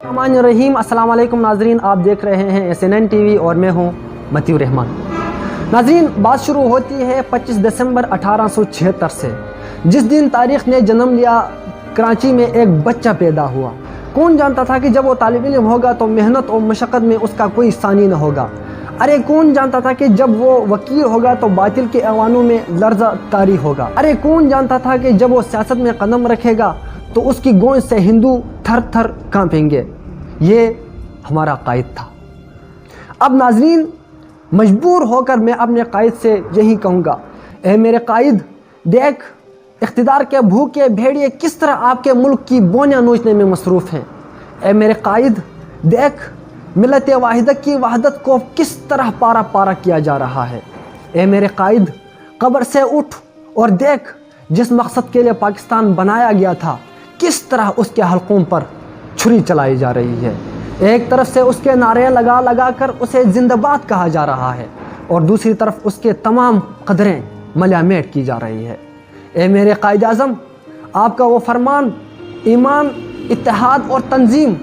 रहीम अस्सलाम वालेकुम नाजरीन, आप देख रहे हैं SNN TV और मैं हूं मतीउर रहमान। नाजरीन, बात शुरू होती है 25 दिसंबर 1876 से, जिस दिन तारीख़ ने जन्म लिया कराची में एक बच्चा पैदा हुआ। कौन जानता था कि जब वो तालिब इल्म होगा तो मेहनत और मशक्क़त में उसका कोई सानी न होगा। अरे कौन जानता था कि जब वो वकील होगा तो बातिल के ऐवानों में लर्ज़ा तारी होगा। अरे कौन जानता था कि जब वो सियासत में कदम रखेगा तो उसकी गोंद से हिंदू थर थर कांपेंगे। ये हमारा कायद था। अब नाजरीन, मजबूर होकर मैं अपने कायद से यही कहूँगा, ए मेरे कायद, देख इख्तिदार के भूखे भेड़िए किस तरह आपके मुल्क की बोनियां नोचने में मसरूफ़ हैं। ए मेरे कायद, देख मिलत वाहिदा की वहदत को किस तरह पारा पारा किया जा रहा है। ए मेरे कायद, कब्र से उठ और देख जिस मकसद के लिए पाकिस्तान बनाया गया था किस तरह उसके हलकों पर छुरी चलाई जा रही है। एक तरफ से उसके नारे लगा लगा कर उसे जिंदाबाद कहा जा रहा है और दूसरी तरफ उसके तमाम कदरें मलियामेट की जा रही है। ए मेरे कायद आज़म, आपका वो फरमान ईमान, इत्तेहाद और तंजीम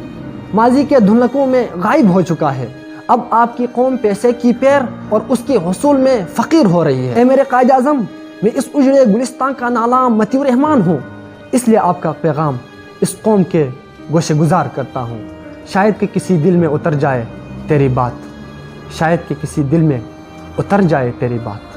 माजी के धुनकों में गायब हो चुका है। अब आपकी कौम पैसे की पैर और उसके हुसूल में फ़कीर हो रही है। ए मेरे कायद आज़म, मैं इस उजड़े गुलिस्तान का नाला मतीउर रहमान हूँ, इसलिए आपका पैगाम इस कौम के गोशे गुजार करता हूँ। शायद कि किसी दिल में उतर जाए तेरी बात, शायद कि किसी दिल में उतर जाए तेरी बात।